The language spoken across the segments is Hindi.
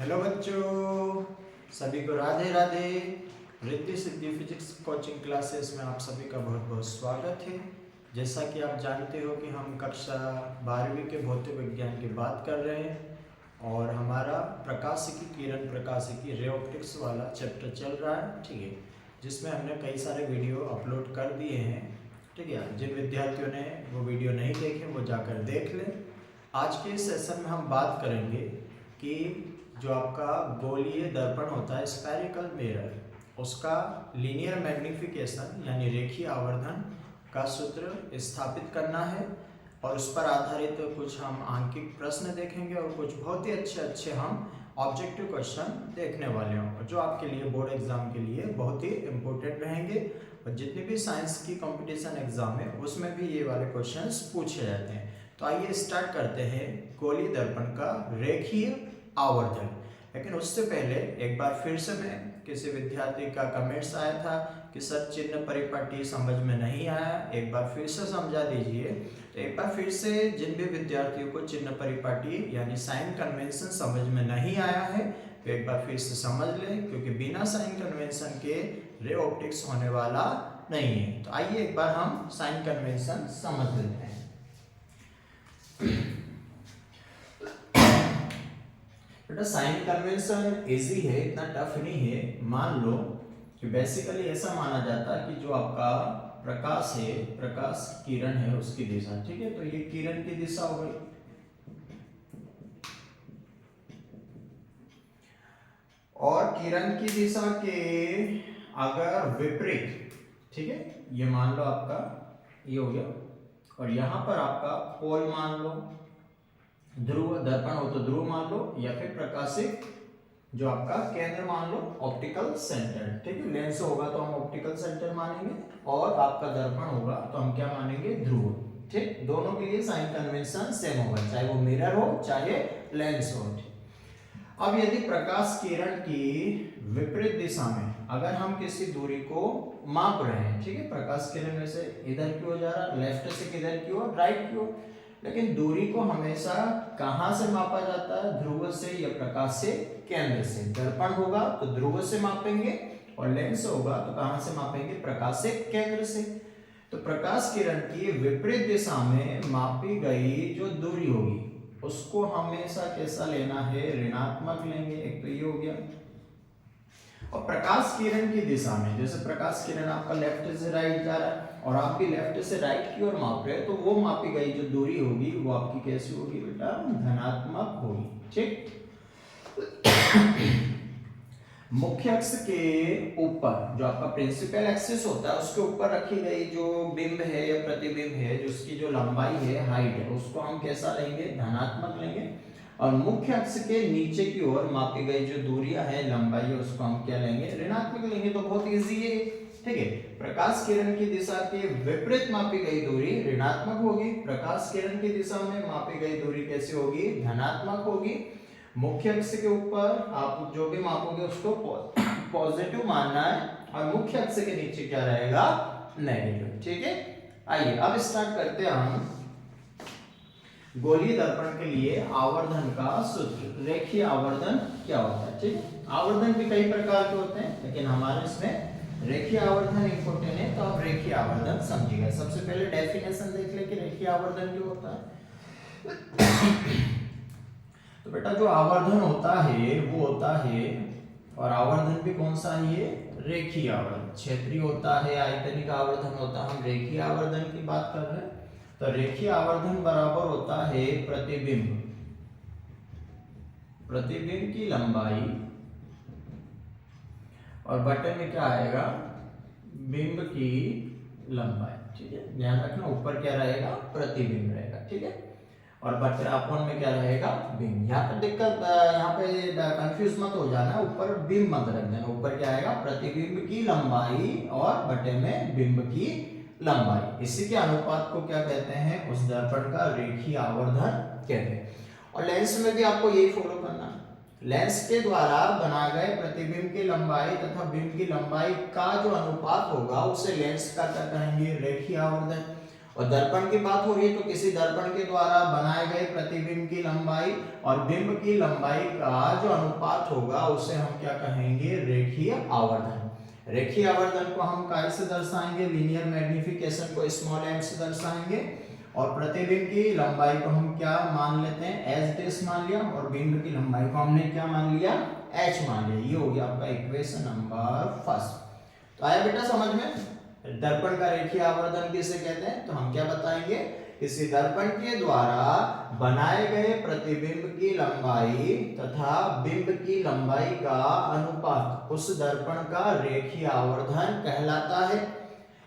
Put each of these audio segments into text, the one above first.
हेलो बच्चों, सभी को Radhe Radhe. Riddhi Siddhi physics coaching classes में आप सभी का बहुत बहुत स्वागत है। जैसा कि आप जानते हो कि हम कक्षा 12वीं के भौतिक विज्ञान की बात कर रहे हैं और हमारा प्रकाशिकी किरण प्रकाशिकी रे ऑप्टिक्स वाला चैप्टर चल रहा है, ठीक है, जिसमें हमने कई सारे वीडियो अपलोड कर दिए हैं, ठीक है। जिन विद्यार्थियों ने वो वीडियो नहीं देखे वो जाकर देख लें। आज के सेशन में हम बात करेंगे कि जो आपका गोलीय दर्पण होता है, स्फेरिकल मिरर, उसका लीनियर मैग्निफिकेशन यानी रेखीय आवर्धन का सूत्र स्थापित करना है और उस पर आधारित कुछ हम आंकिक प्रश्न देखेंगे और कुछ बहुत ही अच्छे हम ऑब्जेक्टिव क्वेश्चन देखने वाले हैं जो आपके लिए बोर्ड एग्जाम के लिए बहुत ही इम्पोर्टेंट रहेंगे। और जितनी भी साइंस की कंपटीशन एग्जाम है उसमें भी ये वाले क्वेश्चंस पूछे जाते हैं। तो आइए स्टार्ट करते हैं गोलीय दर्पण का रेखीय आवर्धन। लेकिन उससे पहले एक बार फिर से मैं किसी विद्यार्थी का कमेंट्स आया था कि सर चिन्ह परिपाटी समझ में नहीं आया, एक बार फिर से समझा दीजिए। तो एक बार फिर से जिन भी विद्यार्थियों को चिन्ह परिपाटी यानी साइन कन्वेंशन समझ में नहीं आया है तो एक बार फिर से समझ लें, क्योंकि बिना साइन कन्वेंशन के रे ऑप्टिक्स होने वाला नहीं है। तो आइए एक बार हम साइन कन्वेंशन समझ लेते हैं। बेटा साइन कन्वेंशन इजी है, इतना टफ नहीं है। मान लो कि बेसिकली ऐसा माना जाता है कि जो आपका प्रकाश है, प्रकाश किरण है, उसकी दिशा, ठीक है, तो ये किरण की दिशा हो गई और किरण की दिशा के अगर विपरीत, ठीक है, ये मान लो आपका ये हो गया और यहां पर आपका पोल मान लो, ध्रुव दर्पण हो तो ध्रुव मान लो, या फिर प्रकाशिक जो आपका केंद्र मान लो ऑप्टिकल सेंटर, ठीक है। लेंस होगा तो हम ऑप्टिकल सेंटर मानेंगे और आपका दर्पण होगा तो हम क्या मानेंगे, ध्रुव, ठीक। दोनों के लिए साइन कन्वेंशन सेम होगा, चाहे वो मिरर हो चाहे लेंस हो। अब यदि प्रकाश किरण की विपरीत दिशा में अगर हम किसी दूरी को माप रहे हैं, ठीक है, प्रकाश किरण में से इधर की ओर जा रहा, लेफ्ट से किधर की ओर, राइट की ओर, लेकिन दूरी को हमेशा कहां से मापा जाता है, ध्रुव से या प्रकाश से केंद्र से। दर्पण होगा तो ध्रुव से मापेंगे और लेंस होगा तो कहां से मापेंगे, प्रकाश से केंद्र से। तो प्रकाश किरण की विपरीत दिशा में मापी गई जो दूरी होगी उसको हमेशा कैसा लेना है, ऋणात्मक लेंगे। एक तो ये हो गया। और प्रकाश किरण की दिशा में, जैसे प्रकाश किरण आपका लेफ्ट से राइट जा रहा है और आप भी लेफ्ट से राइट की ओर माप रहे हैं, तो वो मापी गई जो दूरी होगी वो आपकी कैसी होगी बेटा, धनात्मक होगी, ठीक। मुख्य अक्ष के ऊपर जो आपका प्रिंसिपल एक्सिस होता है उसके ऊपर रखी गई जो बिंब है या प्रतिबिंब है, जिसकी जो लंबाई है, हाइट है, उसको हम कैसा लेंगे, धनात्मक लेंगे। और मुख्य अक्ष के नीचे की ओर मापी गई जो दूरियां है, लंबाई है, उसको हम क्या लेंगे, ऋणात्मक लेंगे। तो बहुत इजी है, ठीक है। प्रकाश किरण की दिशा के विपरीत मापी गई दूरी ऋणात्मक होगी, प्रकाश किरण की दिशा में मापी गई दूरी कैसी होगी, धनात्मक होगी। मुख्य अक्ष के ऊपर आप जो भी मापोगे उसको पॉजिटिव मानना है और मुख्य अक्ष के नीचे क्या रहेगा, नेगेटिव, ठीक है। आइए अब स्टार्ट करते हैं हम गोलीय दर्पण के लिए आवर्धन का सूत्र। रेखीय आवर्धन क्या होता है, ठीक। आवर्धन भी कई प्रकार के होते हैं लेकिन हमारे इसमें रेखीय आवर्धन इंपॉर्टेंट है, तो आप रेखीय आवर्धन समझिएगा। सबसे पहले डेफिनेशन देख ले कि रेखीय आवर्धन क्या होता है। तो बेटा जो आवर्धन होता है वो होता है, और आवर्धन भी कौन सा है, ये रेखीय आवर्धन। क्षेत्रीय होता है, आयतनिक आवर्धन होता है, हम रेखीय आवर्धन की बात कर रहे हैं। तो रेखीय आवर्धन बराबर होता है प्रतिबिंब, प्रतिबिंब की लंबाई, और बटे में क्या आएगा, बिंब की लंबाई, ठीक है। ध्यान रखना ऊपर क्या रहेगा, प्रतिबिंब रहेगा, ठीक है, और बटे अपॉन में क्या रहेगा, बिंब। यहाँ पर दिक्कत, यहाँ पे कंफ्यूज मत हो जाना, ऊपर बिंब मत रख देना, ऊपर क्या आएगा, प्रतिबिंब की लंबाई और बटे में बिंब की लंबाई। इसी के अनुपात को क्या कहते हैं, उस दर्पण का रेखीय आवर्धन कहते हैं। और लेंस में भी आपको यही फॉलो करना है। लेंस के द्वारा बनाए गए प्रतिबिंब की लंबाई तथा बिंब की लंबाई का जो अनुपात होगा उसे लेंस का क्या कहेंगे, रेखीय आवर्धन। और दर्पण की बात हो रही है तो किसी दर्पण के द्वारा बनाए गए प्रतिबिंब की लंबाई और बिंब की लंबाई का जो अनुपात होगा उसे हम क्या कहेंगे, रेखीय आवर्धन। रेखीय आवर्धन को हम काय से दर्शाएंगे, लीनियर मैग्निफिकेशन को स्मॉल m से दर्शाएंगे और प्रतिबिंब की लंबाई को हम क्या मान लेते हैं, एच डैश मान लिया और बिंब की लंबाई को हमने क्या मान लिया, h मान लिया। ये हो गया आपका इक्वेशन नंबर फर्स्ट। तो आया बेटा समझ में, दर्पण का रेखीय आवर्धन किसे कहते हैं, तो हम क्या बताएंगे, किसी दर्पण के द्वारा बनाए गए प्रतिबिंब की लंबाई तथा बिंब की लंबाई का अनुपात उस दर्पण का रेखीय आवर्धन कहलाता है।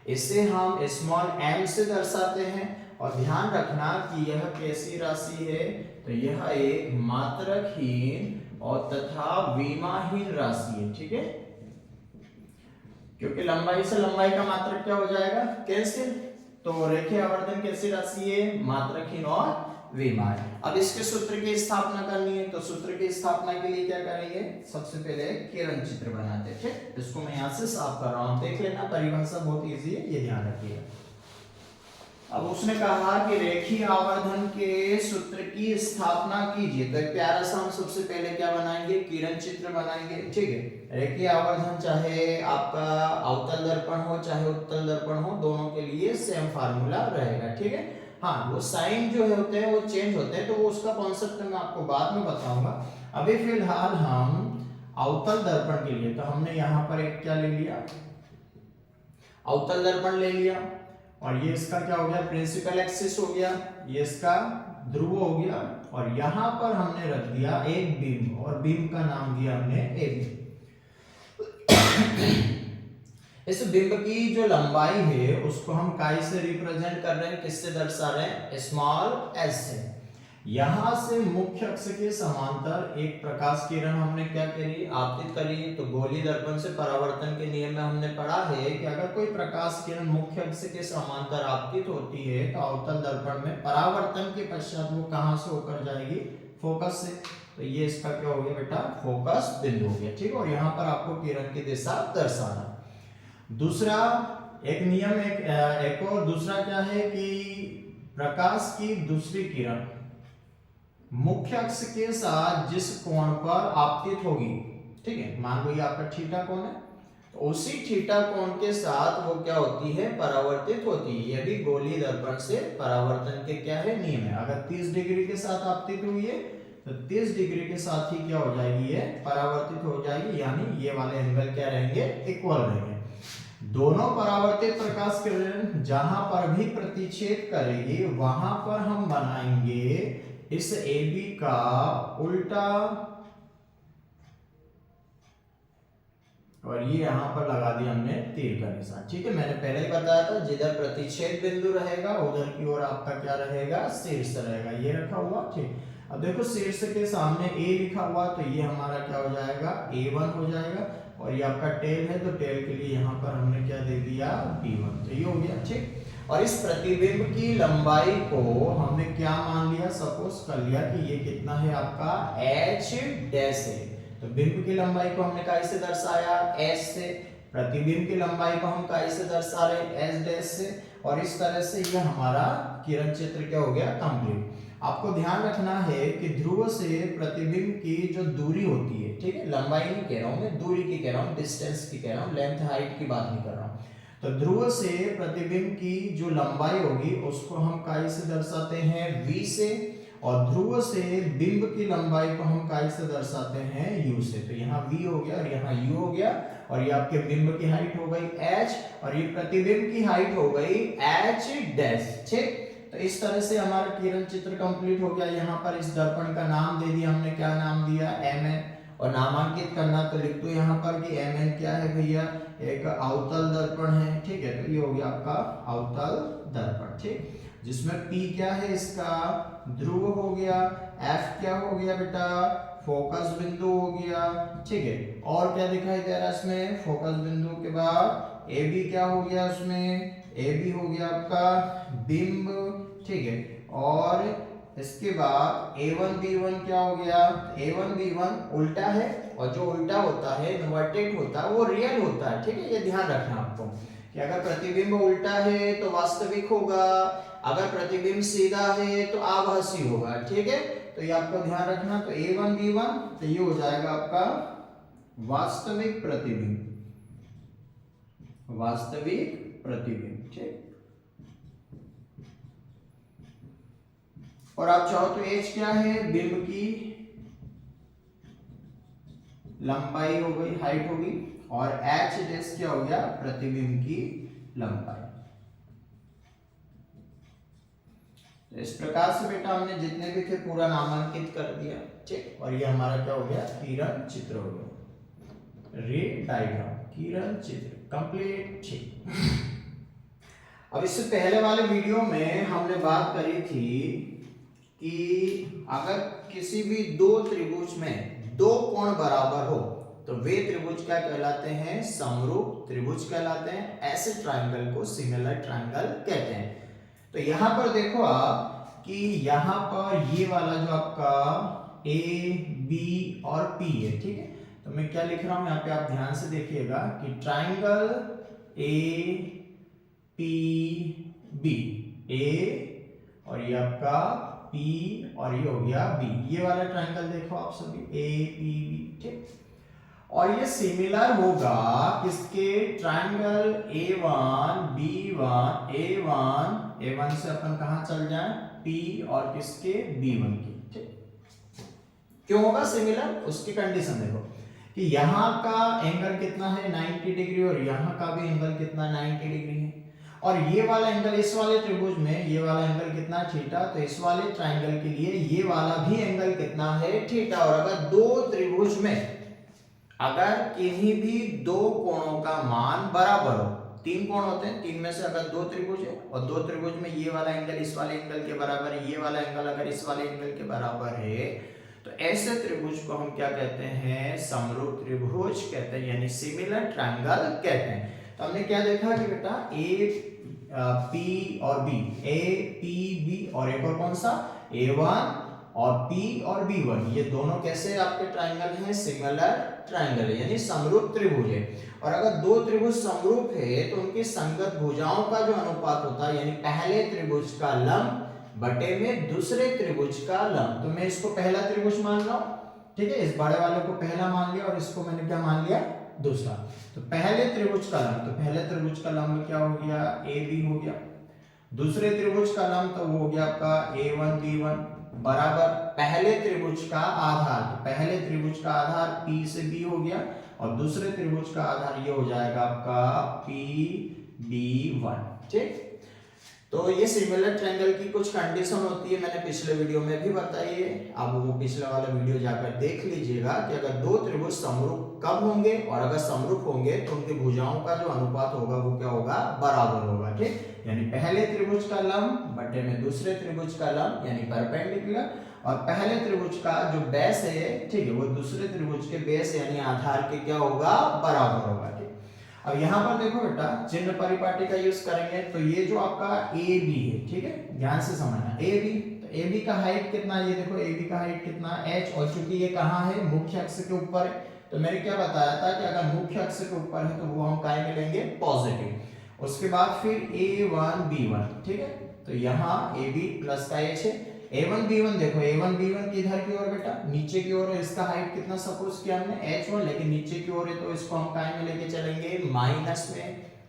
इसे हम स्मॉल m से दर्शाते हैं और ध्यान रखना कि यह कैसी राशि है, तो यह एक मात्रकहीन और तथा विमाहीन राशि है, ठीक है, क्योंकि लंबाई से लंबाई का मात्रक क्या हो जाएगा, कैंसिल। तो रेखीय आवर्धन कैसी राशि है, मात्रकहीन और विमाहीन। अब इसके सूत्र की स्थापना करनी है, तो सूत्र की स्थापना के लिए क्या करेंगे, सबसे पहले किरण चित्र बनाते हैं, ठीक। इसको मैं यहाँ से साफ कर रहा हूँ, देख लेना, परिभाषा बहुत इजी है, ये ध्यान रखिएगा। अब उसने कहा कि रेखीय आवर्धन के सूत्र की स्थापना कीजिए, तो एक प्यारा सा हम सबसे पहले क्या बनाएंगे, किरण चित्र बनाएंगे, ठीक है। रेखीय आवर्धन चाहे आपका अवतल दर्पण हो चाहे उत्तल दर्पण हो, दोनों के लिए सेम फार्मूला रहेगा, ठीक है। हाँ, वो साइन जो होते हैं वो चेंज होते हैं, तो वो उसका कॉन्सेप्ट मैं आपको बाद में बताऊंगा। अभी फिलहाल हम अवतल दर्पण के लिए, तो हमने यहाँ पर एक क्या ले लिया, अवतल दर्पण ले लिया और ये इसका क्या हो गया, प्रिंसिपल एक्सिस हो गया, ये इसका ध्रुव हो गया और यहाँ पर हमने रख दिया एक बिंब और बिंब का नाम दिया हमने ए बी। इस बिंब की जो लंबाई है उसको हम काय से रिप्रेजेंट कर रहे हैं, किससे दर्शा रहे हैं, स्मॉल एस से। यहां से मुख्य अक्ष के समांतर एक प्रकाश किरण हमने क्या करी, आपतित करी। तो गोलीय दर्पण से परावर्तन के नियम में हमने पढ़ा है कि अगर कोई प्रकाश किरण मुख्य अक्ष के समांतर आपतित होती है तो अवतल दर्पण में परावर्तन के पश्चात वो कहां से होकर जाएगी, फोकस से। तो ये इसका क्या हो गया बेटा, फोकस बिंदु हो गया, ठीक है। और यहाँ पर आपको किरण की दिशा दर्शाना। दूसरा एक नियम, एक और दूसरा क्या है कि प्रकाश की दूसरी किरण मुख्य अक्ष के साथ जिस कोण पर आपतित होगी, ठीक है, मान लो ये आपका थीटा कोण है, तो उसी थीटा कोण के साथ वो क्या होती है, परावर्तित होती है। ये भी गोलीय दर्पण से परावर्तन के क्या है, नियम है। अगर 30 डिग्री के साथ आपतित हुई है तो 30 डिग्री के साथ ही क्या हो जाएगी, ये परावर्तित हो जाएगी, यानी ये वाले एंगल क्या रहेंगे, इक्वल रहेंगे। दोनों परावर्तित प्रकाश किरण जहां पर भी प्रतिच्छेद करेगी वहां पर हम बनाएंगे इस AB का उल्टा और ये यहां पर लगा दिया हमने तीर का निशान, ठीक है। मैंने पहले ही बताया था जिधर प्रतिच्छेद बिंदु रहेगा उधर की ओर आपका क्या रहेगा, शीर्ष रहेगा, ये रखा हुआ, ठीक। अब देखो शीर्ष के सामने A लिखा हुआ तो ये हमारा क्या हो जाएगा, A1 हो जाएगा और ये आपका टेल है तो टेल के लिए यहाँ पर हमने क्या दे दिया, B1, तो ये हो गया, ठीक। और इस प्रतिबिंब की लंबाई को हमने क्या मान लिया, सपोज कर लिया कि ये कितना है आपका h डैश है। तो बिंब की लंबाई को हमने काय से दर्शाया, s से। प्रतिबिंब की लंबाई को हम काय से दर्शा रहे, s डैश से। और इस तरह से ये हमारा किरण चित्र क्या हो गया, कंप्लीट। आपको ध्यान रखना है कि ध्रुव से प्रतिबिंब की जो दूरी होती है, ठीक है, लंबाई नहीं कह रहा हूं मैं, दूरी की कह रहा हूं, डिस्टेंस की कह रहा हूं, लेंथ हाइट की बात नहीं कर रहा हूं। तो ध्रुव से प्रतिबिंब की जो लंबाई होगी उसको हम काय से दर्शाते हैं, v से। और ध्रुव से बिंब की लंबाई को हम काय से दर्शाते हैं, u से। तो यहाँ v हो गया और यहाँ u हो गया और ये आपके बिंब की हाइट हो गई h और ये प्रतिबिंब की हाइट हो गई h डैश, ठीक। तो इस तरह से हमारा किरण चित्र कंप्लीट हो गया। यहाँ पर इस दर्पण का नाम दे दिया हमने, क्या नाम दिया, mn। और नामांकित करना तो लिख दो यहाँ पर कि mn क्या है भैया, एक अवतल दर्पण है, ठीक है। तो ये हो गया आपका अवतल दर्पण, ठीक, जिसमें P क्या है, इसका ध्रुव हो गया, F क्या हो गया बेटा, फोकस बिंदु हो गया, ठीक है। और क्या दिखाई दे रहा है इसमें, फोकस बिंदु के बाद AB क्या हो गया, उसमें AB हो गया आपका बिंब, ठीक है। और इसके बाद A1 B1 क्या हो गया, A1 B1 उल्टा है और जो उल्टा होता है, इन्वर्टेड होता है, वो रियल होता है, ठीक है। ये ध्यान रखना आपको कि अगर प्रतिबिंब उल्टा है तो वास्तविक होगा, अगर प्रतिबिंब सीधा है तो आभासी होगा। ठीक है, तो ये आपको ध्यान रखना। तो A1 B1 तो ये हो जाएगा आपका वास्तविक प्रतिबिंब, वास्तविक प्रतिबिंब। ठीक, और आप चाहो तो H क्या है, बिंब की लंबाई हो गई, हाइट होगी, और H डैश क्या हो गया, प्रतिबिंब की लंबाई। तो इस प्रकार से बेटा हमने जितने भी थे पूरा नामांकित कर दिया। ठीक, और ये हमारा क्या हो गया, किरण चित्र हो गया, रे डायग्राम, किरण चित्र कंप्लीट। ठीक, अब इससे पहले वाले वीडियो में हमने बात करी थी कि अगर किसी भी दो त्रिभुज में दो कोण बराबर हो तो वे त्रिभुज क्या कहलाते हैं, समरूप त्रिभुज कहलाते हैं। ऐसे ट्रायंगल को सिमिलर ट्रायंगल कहते हैं। तो यहां पर देखो आप कि यहां पर ये वाला जो आपका A, B और P है। ठीक है, तो मैं क्या लिख रहा हूं यहाँ पे, आप ध्यान से देखिएगा कि triangle A P B, A और ये आपका P और ये हो गया B, ये वाला ट्रायंगल देखो आप सभी A P B। ठीक, और ये सिमिलर होगा किसके, ट्रायंगल A1 B1 A1 से अपन कहां चल जाए, P और किसके, B1 की। ठीक, क्यों होगा सिमिलर, उसकी कंडीशन देखो कि यहाँ का एंगल कितना है 90 डिग्री और यहाँ का भी एंगल कितना 90 डिग्री है, और ये वाला एंगल इस वाले त्रिभुज में ये वाला एंगल कितना थीटा, तो इस वाले ट्रायंगल के लिए ये वाला भी एंगल कितना है थीटा। और अगर दो त्रिभुज में अगर किन्हीं भी दो कोणों का मान बराबर हो, तीन कोण होते हैं, तीन में से अगर दो त्रिभुज है और दो त्रिभुज में ये वाला एंगल इस वाले एंगल के बराबर है, ये वाला एंगल अगर इस वाले एंगल के बराबर है, तो ऐसे त्रिभुज को हम क्या कहते हैं, समरूप त्रिभुज कहते हैं, यानी सिमिलर ट्रायंगल कहते हैं। तो हमने क्या देखा कि बेटा A P और B, A P B और एक और कौन सा A1 और P और B1, ये दोनों कैसे आपके ट्रायंगल हैं, सिमिलर ट्रायंगल है, यानी समरूप त्रिभुज है। और अगर दो त्रिभुज समरूप है तो उनकी संगत भुजाओं का जो अनुपात होता है, यानी पहले त्रिभुज का लंब बटे में दूसरे त्रिभुज का लंब, तो मैं इसको पहला त्रिभुज मान रहा हूं। ठीक है, इस बड़े वाले को पहला मान लिया और इसको मैंने क्या मान लिया, दूसरा। तो पहले त्रिभुज का लंब, तो पहले त्रिभुज का लंब क्या हो गया, AB हो गया। दूसरे त्रिभुज का लंब तो वो हो गया आपका A1 B1 बराबर पहले त्रिभुज का आधार, तो पहले त्रिभुज का आधार P से B हो गया और दूसरे त्रिभुज का आधार ये हो जाएगा आपका PB1। ठीक, तो ये सिमिलर ट्रायंगल की कुछ कंडीशन होती है, मैंने पिछले वीडियो में भी बताई है, आप वो पिछले वाला वीडियो जाकर देख लीजिएगा कि अगर दो त्रिभुज समरूप कब होंगे, और अगर समरूप होंगे तो उनकी भुजाओं का जो अनुपात होगा वो क्या होगा, बराबर होगा। ठीक, यानी पहले त्रिभुज का लंब बटे में दूसरे त्रिभुज का लंब, यानी परपेंडिकुलर, और पहले त्रिभुज का जो बेस है, ठीक है, वो दूसरे त्रिभुज के बेस यानी आधार के क्या होगा, बराबर होगा। अब यहाँ पर देखो बेटा चिन्ह परिपाटी का यूज करेंगे, तो ये जो आपका AB है, ठीक है, ध्यान से समझना AB, तो AB का हाइट कितना है, ये देखो AB का हाइट कितना h, और चूंकि ये कहाँ है, मुख्य अक्ष के ऊपर है, तो मैंने क्या बताया था कि अगर मुख्य अक्ष के ऊपर है तो वो हम काय में लेंगे, पॉजिटिव। उसके बाद फिर A1 B1, ठीक है, तो यहाँ AB प्लस का h है, A1 B1 देखो A1 B1 किधर की ओर बेटा, नीचे की ओर है, इसका हाइट कितना सपोज किया हमने h1, लेकिन नीचे की ओर है तो इसको हम काय में लेके चलेंगे, माइनस में।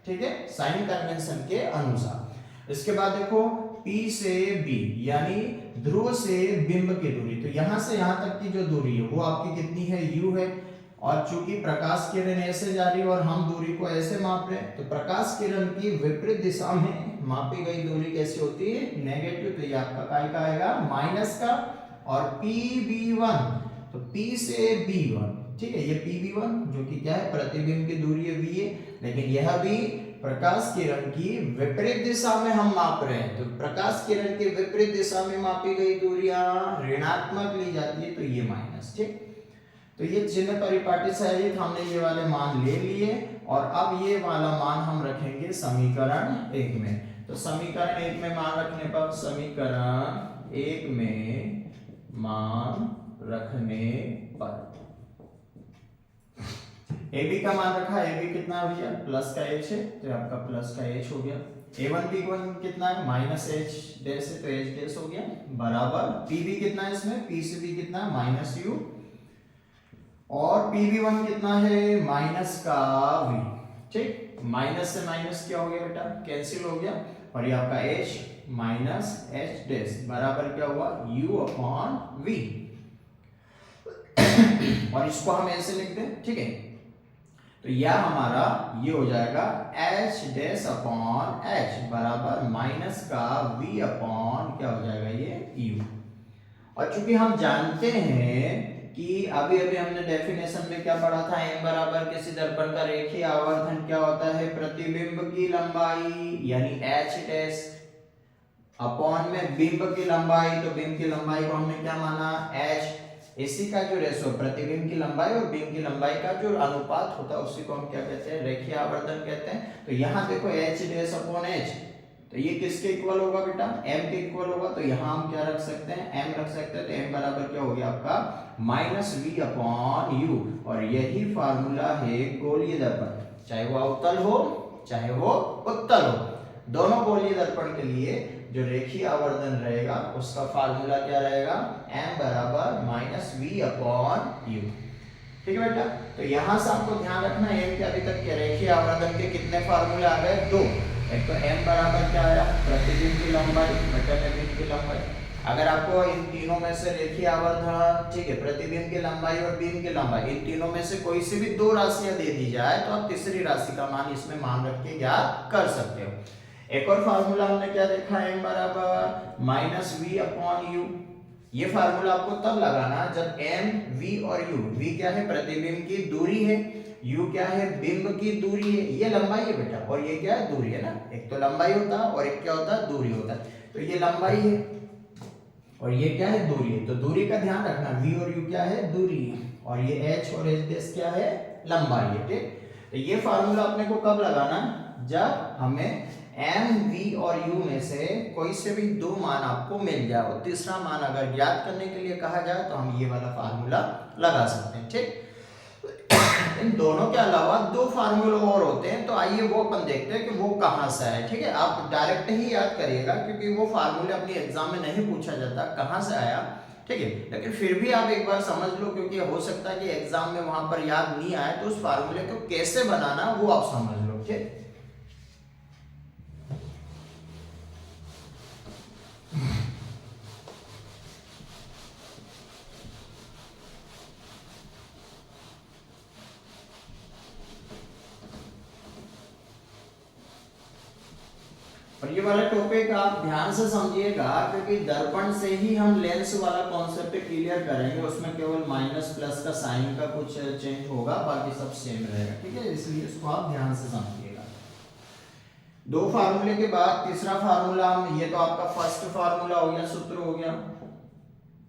ठीक है, साइन कन्वेंशन के अनुसार। इसके बाद देखो P से B यानी ध्रुव से बिंब की दूरी, तो यहां से यहां तक की जो दूरी है वो आपकी कितनी है, u है, और चूंकि प्रकाश किरण ऐसे जा रही है और हम दूरी को ऐसे माप रहे हैं, तो प्रकाश किरण की विपरीत दिशा में मापी गई दूरी कैसी होती है, नेगेटिव, तो ये आपका काय का आएगा, माइनस का। और PB1, तो P से B1, ठीक है, ये PB1 जो कि क्या है, प्रतिबिंब की दूरी है V है, लेकिन यह भी प्रकाश किरण की विपरीत दिशा में हम माप रहे हैं, तो प्रकाश किरण की विपरीत दिशा में मापी गई दूरियां ऋणात्मक ली जाती है, तो ये माइनस। ठीक, तो ये चिन्ह परिपाटी सहित हमने ये वाले मान ले लिए, और अब ये वाला मान हम रखेंगे समीकरण 1 में। तो समीकरण 1 में मान रखने पर, समीकरण 1 में मान रखने पर ए बी का मान रखा, ए बी कितना हो गया प्लस का एच है तो आपका प्लस का एच हो गया। a1 b1 कितना है माइनस एच डैश है तो एच डैश हो गया बराबर pb कितना है इसमें p से b कितना है माइनस u और pb1 कितना है माइनस का v। ठीक, माइनस से माइनस क्या हो गया बेटा कैंसिल हो गया और ये आपका h माइनस एच डैश बराबर क्या हुआ u अपॉन v। और इसको हम ऐसे लिखते हैं, ठीक है, तो यह हमारा ये हो जाएगा h डैश अपॉन h बराबर माइनस का v अपॉन क्या हो जाएगा ये u। और चूंकि हम जानते हैं कि अभी अभी हमने डेफिनेशन में क्या पढ़ा था, m बराबर किसी दर्पण का रेखीय आवर्धन क्या होता है प्रतिबिंब की लंबाई यानी h डैश अपॉन में बिंब की लंबाई, तो बिंब की लंबाई को हमने क्या माना h, इसी का जो रेशो प्रतिबिंब की लंबाई और बिंब की लंबाई का जो अनुपात होता है उसी को हम क्या कहते हैं रेखीय आवर्धन कहते हैं। तो यहाँ देखो h डैश अपॉन h, तो ये किसके इक्वल होगा बेटा m के इक्वल होगा, तो यहाँ हम क्या रख सकते हैं m रख सकते हैं, तो m बराबर क्या हो गया आपका माइनस v अपॉन u। और यही फार्मूला है गोलीय दर्पण, चाहे वो अवतल हो चाहे वो उत्तल हो, दोनों गोलीय दर्पण के लिए जो रेखीय आवर्धन रहेगा उसका फार्मूला क्या रहेगा m बराबर माइनस v अपॉन u। ठीक है बेटा, तो यहां से आपको ध्यान रखना m के अभी तक के रेखीय आवर्धन के कितने फार्मूले आ गए, दो। एक तो m बराबर क्या आया प्रतिबिंब की लंबाई बटे बिंब की लंबाई। अगर आपको इन तीनों में से रेखीय आवर्धन, ठीक है, प्रतिबिंब की लंबाई और बिंब की लंबाई, इन तीनों में से कोई सी भी दो राशियां दे दी जाए तो आप तीसरी राशि का मान इसमें मान रख के ज्ञात कर सकते हो। एक और फार्मूला हमने क्या देखा है m बराबर माइनस v अपॉन u। ये फार्मूला आपको तब लगाना जब m v और u, v क्या है प्रतिबिंब की दूरी है, u क्या है बिंब की दूरी है, ये लंबाई है बेटा और ये क्या है दूरी है ना, एक तो लंबाई होता है और एक क्या होता है दूरी होता है। तो ये लंबाई है और ये क्या है दूरी है, तो दूरी का ध्यान रखना v और u क्या है दूरी है और ये h और h डैश क्या है लंबाई है। ठीक, तो ये फार्मूला अपने को कब लगाना जब हमें m v और u में से कोई से भी दो मान आपको मिल जाए और तीसरा मान अगर ज्ञात करने के लिए कहा जाए तो हम ये वाला फार्मूला लगा सकते हैं। ठीक, इन दोनों के अलावा दो फार्मूले और होते हैं, तो आइए वो अपन देखते हैं कि वो कहाँ से आए। ठीक है, आप डायरेक्ट ही याद करिएगा क्योंकि वो फार्मूले अपनी एग्जाम में नहीं पूछा जाता कहाँ से आया। ठीक है, लेकिन फिर भी आप एक बार समझ लो क्योंकि हो सकता है कि एग्जाम में वहां पर याद नहीं आए, तो उस फार्मूले को कैसे बनाना वो आप समझ लो। ठीक, और ये वाला टॉपिक आप ध्यान से समझिएगा क्योंकि दर्पण से ही हम लेंस वाला कॉन्सेप्ट क्लियर करेंगे, उसमें केवल माइनस प्लस का साइन का कुछ चेंज होगा, बाकी सब सेम रहेगा। ठीक है, इसलिए इसको आप ध्यान से समझिएगा। दो फार्मूले के बाद तीसरा फार्मूला, ये तो आपका फर्स्ट फार्मूला हो गया, सूत्र हो गया।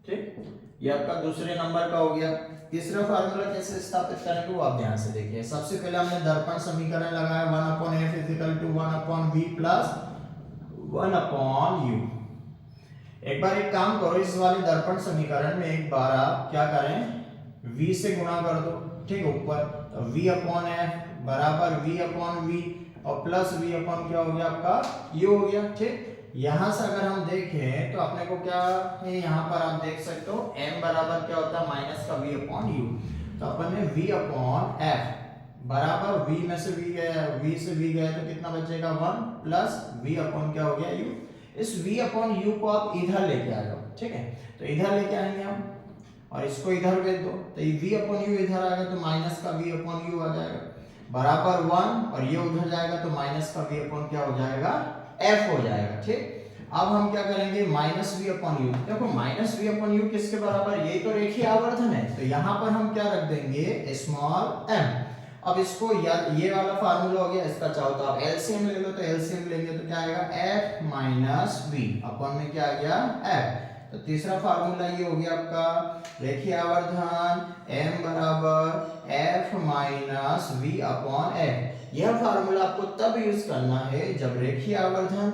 ठीक, ये आपका दूसरे नंबर का हो गया। तीसरा फार्मूला कैसे स्थापित करेंगे वो आप ध्यान से देखिए। सबसे पहले हमने दर्पण समीकरण लगाया 1/f = 1/v प्लस 1/u। एक बार एक काम करो, इस वाले दर्पण समीकरण में एक बार आप क्या करें v से गुणा कर दो। ठीक, ऊपर तो v/f बराबर v/v और प्लस v अपॉन क्या हो गया आपका u हो गया। ठीक, यहां से अगर हम देखें तो अपने को क्या है, यहां पर आप देख सकते हो m बराबर क्या होता है माइनस का v/u, तो अपन ने v/f बराबर v में से v गया, v से v गया तो कितना बचेगा 1 प्लस v अपॉन क्या हो गया u। इस v अपॉन u को आप इधर लेके आ जाओ। ठीक है, तो इधर लेके आएंगे हम और इसको इधर भेज दो, तो ये v अपॉन u इधर आएगा तो माइनस का v अपॉन u आ जाएगा बराबर 1 और ये उधर जाएगा तो माइनस का v अपॉन क्या हो जाएगा f हो जाएगा। ठीक, अब हम क्या करेंगे माइनस v अपॉन u, देखो माइनस v अपॉन u किसके बराबर, यही तो रेखीय आवर्धन है, तो यहाँ पर हम क्या रख देंगे स्मॉल m। अब इसको ये वाला फार्मूला हो गया, इसका चाहो तो आप एलसीएम ले लो, तो एलसीएम लेंगे तो क्या आएगा f माइनस v अपॉन में क्या आ गया f। तो तीसरा फार्मूला ये हो गया आपका रेखीय आवर्धन m बराबर f minus v upon f। यह फार्मूला आपको तब यूज करना है जब रेखीय आवर्धन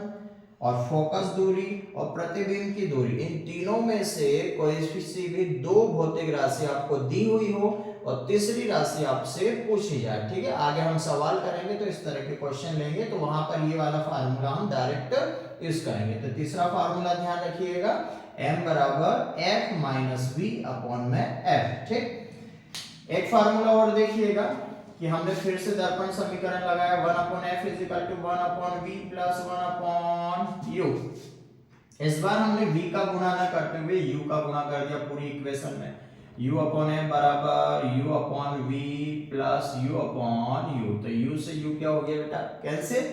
और फोकस दूरी और प्रतिबिंब की दूरी, इन तीनों में से कोई सी भी दो भौतिक राशि आपको दी हुई हो और तीसरी राशि आपसे पूछी जाए, ठीक है। आगे हम सवाल करेंगे तो इस तरह के क्वेश्चन लेंगे तो वहां पर ये वाला फार्मूला हम डायरेक्ट यूज करेंगे। तो तीसरा फार्मूला ध्यान रखिएगा, m बराबर f माइनस v अपॉन में f, ठीक। एक फार्मूला और देखिएगा कि हमने फिर से दर्पण समीकरण लगाया, 1 upon f is equal to 1 upon v plus 1 upon u। इस बार हमने v का गुणा ना करते हुए u का गुणा कर दिया पूरी इक्वेशन में। u अपॉन m बराबर u upon v plus u upon u। तो u से u क्या हो गया बेटा, कैंसिल।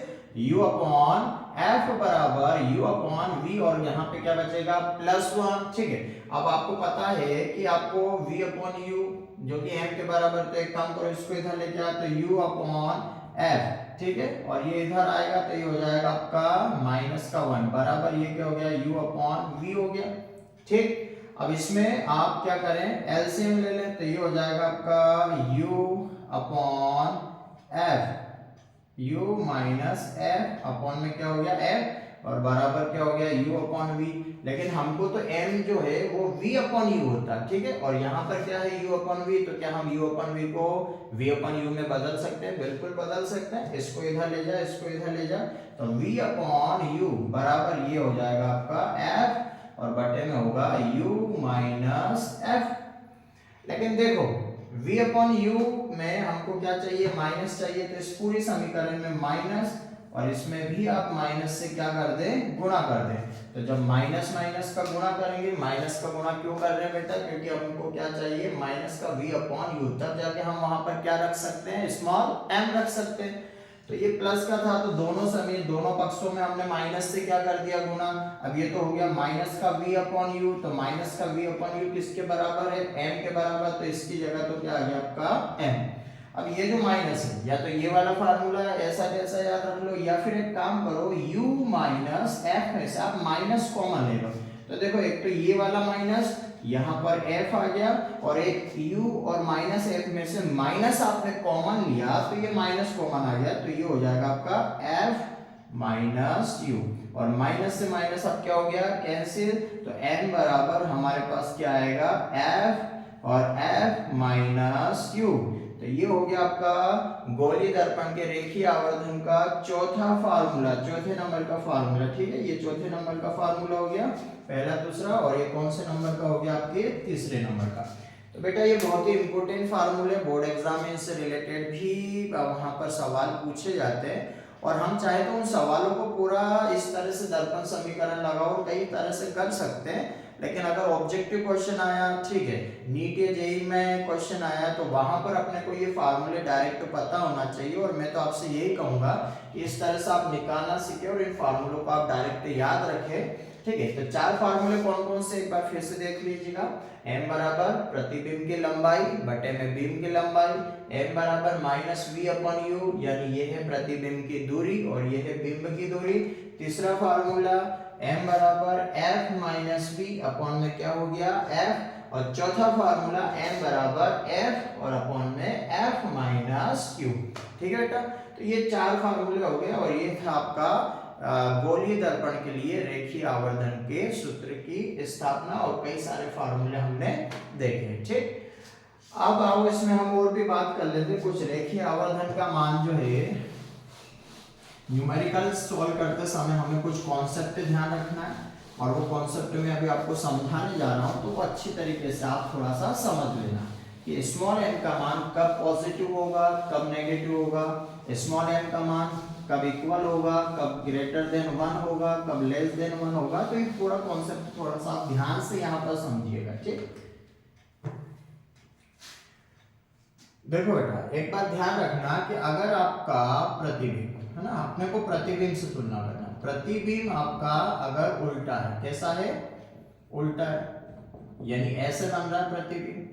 u अपॉन f बराबर u अपॉन v और यहाँ पे क्या बचेगा प्लस 1, ठीक है। अब आपको पता है कि आपको v अपॉन u जो कि m के बराबर, तो एक काम करो इसको इधर लेके आओ, तो u अपॉन f, ठीक है। और ये इधर आएगा तो ये हो जाएगा आपका माइनस का 1 बराबर ये क्या हो गया u अपॉन v हो गया, ठीक। अब इसमें आप क्या करें, एलसीएम ले लें तो ये हो जाएगा आपका u upon f, u minus f upon में क्या हो गया f और बराबर क्या हो गया u अपॉन v। लेकिन हमको तो m जो है वो v अपॉन u होता है, ठीक है। और यहाँ पर क्या है u अपॉन v, तो क्या हम u अपॉन v को v अपॉन u में बदल सकते हैं? बिल्कुल बदल सकते हैं। इसको इधर ले जा, इसको इधर ले जा, तो v अपॉन u बराबर ये हो जाएगा आपका f और बटे में होगा u माइनस f। लेकिन देखो v अपॉन u में हमको क्या चाहिए, माइनस चाहिए, तो इस पूरी समीकरण में माइनस और इसमें भी आप माइनस से क्या कर दें, गुणा कर दें। तो जब माइनस माइनस का गुणा करेंगे, माइनस का गुणा क्यों कर रहे हैं बेटा, क्योंकि हमको क्या चाहिए माइनस का v अपॉन u, तब जाके हम वहां पर क्या रख सकते हैं, स्मॉल m रख सकते हैं। तो ये प्लस का था तो दोनों पक्षों में हमने माइनस से क्या कर दिया, गुणा। अब ये तो हो गया माइनस का v अपॉन u, तो माइनस का v अपॉन u किसके बराबर है, m के बराबर, तो इसकी जगह तो क्या आ गया आपका m। अब ये जो माइनस है, या तो ये वाला फार्मूला ऐसा जैसा याद रख लो, या फिर एक काम करो u माइनस f में से आप माइनस कॉमन ले लो। तो देखो एक तो ये वाला माइनस, यहाँ पर f आ गया, और एक u और माइनस f में से माइनस आपने कॉमन लिया तो ये माइनस कॉमन आ गया, तो ये हो जाएगा आपका f माइनस u। और माइनस से माइनस अब क्या हो गया, कैंसिल। तो n बराबर हमारे पास क्या आएगा, f और f माइनस u। तो ये हो गया आपका गोलीय दर्पण के रेखीय आवर्धन का चौथा फार्मूला, चौथे नंबर का फार्मूला, ठीक है। ये चौथे नंबर का फार्मूला हो गया, पहला दूसरा, और ये कौन से नंबर का हो गया, आपके तीसरे नंबर का। तो बेटा ये बहुत ही इंपॉर्टेंट फार्मूले, बोर्ड एग्जाम में इससे रिलेटेड भी वहां पर सवाल पूछे जाते हैं, और हम चाहे तो उन सवालों को पूरा इस तरह से दर्पण समीकरण लगाओ कई तरह से कर सकते हैं। लेकिन अगर ऑब्जेक्टिव क्वेश्चन आया, ठीक है, नीट या जेईई में क्वेश्चन आया, तो वहां पर अपने को ये फार्मूले डायरेक्ट पता होना चाहिए। और मैं तो आपसे यही कहूंगा कि इस तरह से आप निकालना सीखे और इन फार्मूलों को आप डायरेक्ट याद रखें, ठीक है। तो चार फार्मूले कौन कौन से एक बार फिर से देख लीजिएगा। m बराबर प्रतिबिंब की लंबाई बटे में बीम की लंबाई, m बराबर माइनस v अपॉन u, यानी ये है प्रतिबिंब की दूरी और ये है बिंब की दूरी। तीसरा फार्मूला m बराबर f माइनस v अपॉन में क्या हो गया, f। और चौथा फार्मूला m बराबर f और अपॉन में f माइनस q, ठीक है बेटा। तो ये चार फार्मूले हो गए, और ये था आपका गोलीय दर्पण के लिए रेखीय आवर्धन के सूत्र की स्थापना, और कई सारे फार्मूले हमने देखे, ठीक। अब आओ इसमें हम और भी बात कर लेते हैं। कुछ रेखीय आवर्धन का मान जो है न्यूमेरिकल सॉल्व करते समय हमें कुछ कॉन्सेप्ट ध्यान रखना है, और वो कॉन्सेप्ट में अभी आपको समझाने जा रहा हूं, तो वो अच्छी तरीके से आप थोड़ा सा समझ लेना कि स्मॉल m का मान कब पॉजिटिव होगा, कब नेगेटिव होगा, स्मॉल m का मान कब इक्वल होगा, कब ग्रेटर देन 1 होगा, कब लेस देन 1 होगा। तो ये पूरा कॉन्सेप्ट थोड़ा सा आप ध्यान से यहाँ पर समझिएगा, ठीक। देखो बेटा एक बात ध्यान रखना कि अगर आपका प्रतिबिंब है ना, अपने को प्रतिबिंब से तुलना करना, प्रतिबिंब आपका अगर उल्टा है, कैसा है, उल्टा है, यानी ऐसे बन रहा है प्रतिबिंब,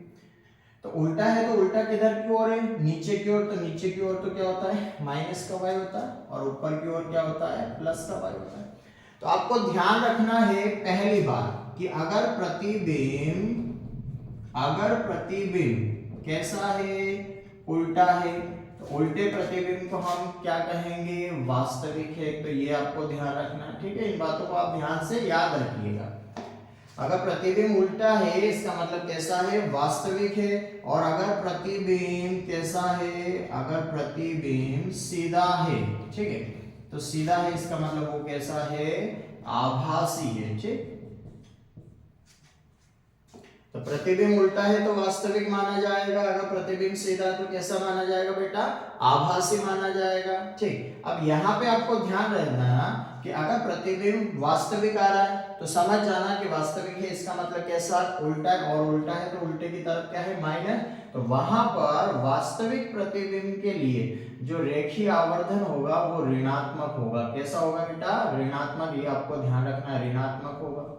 तो उल्टा है तो उल्टा किधर की ओर है, नीचे की ओर। तो नीचे की ओर तो क्या होता है, माइनस का y होता है, और ऊपर की ओर क्या होता है, प्लस का y होता है। तो आपको ध्यान रखना है पहली बात कि अगर प्रतिबिंब कैसा है, उल्टा है, तो उल्टे प्रतिबिंब को हम क्या कहेंगे, वास्तविक है। तो ये आपको ध्यान रखना है, ठीक है। इन बातों को आप ध्यान से याद रखिएगा। अगर प्रतिबिंब उल्टा है इसका मतलब कैसा है, वास्तविक है। और अगर प्रतिबिंब कैसा है, अगर प्रतिबिंब सीधा है, ठीक है, तो सीधा है इसका मतलब वो कैसा है, आभासी है। ठीक, तो प्रतिबिंब उल्टा है तो वास्तविक माना जाएगा, अगर प्रतिबिंब सीधा है तो कैसा माना जाएगा बेटा, आभासी माना जाएगा। ठीक, अब यहाँ पे आपको ध्यान रखना कि अगर प्रतिबिंब वास्तविक आ रहा है तो समझ जाना कि वास्तविक है इसका मतलब कैसा, उल्टा है, और उल्टा है तो उल्टे की तरफ क्या है, माइनस। तो वहां पर वास्तविक प्रतिबिंब के लिए जो रेखीय आवर्धन होगा वो ऋणात्मक होगा। कैसा होगा बेटा, ऋणात्मक, ये आपको ध्यान रखना, ऋणात्मक होगा।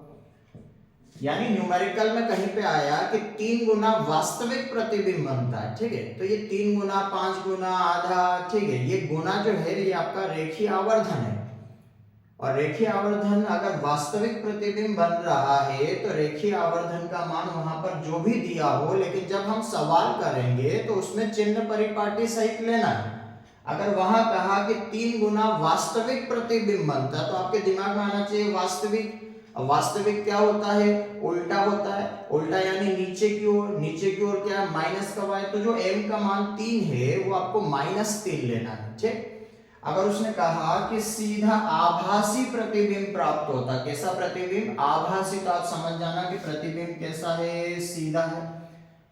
यानी न्यूमेरिकल में कहीं पे आया कि 3 गुना वास्तविक प्रतिबिंब बनता है, ठीक है, तो ये 3 गुना, 5 गुना, आधा, ठीक है, ये गुना जो है ये आपका रेखीय आवर्धन है। और रेखीय आवर्धन अगर वास्तविक प्रतिबिंब बन रहा है तो रेखीय आवर्धन का मान वहां पर जो भी दिया हो, लेकिन जब हम सवाल करेंगे तो उसमें चिन्ह परिपाटी सहित लेना है। अगर वहां कहा कि 3 गुना वास्तविक प्रतिबिंब बनता तो आपके दिमाग में आना चाहिए वास्तविक। वास्तविक क्या होता है, उल्टा होता है। उल्टा यानी नीचे की ओर, नीचे की ओर क्या है, माइनस का y, तो जो m का मान 3 है वो आपको -3 लेना है। ठीक, अगर उसने कहा कि सीधा आभासी प्रतिबिंब प्राप्त होता, कैसा प्रतिबिंब, आभासी, तो आप समझ जाना कि प्रतिबिंब कैसा है, सीधा है।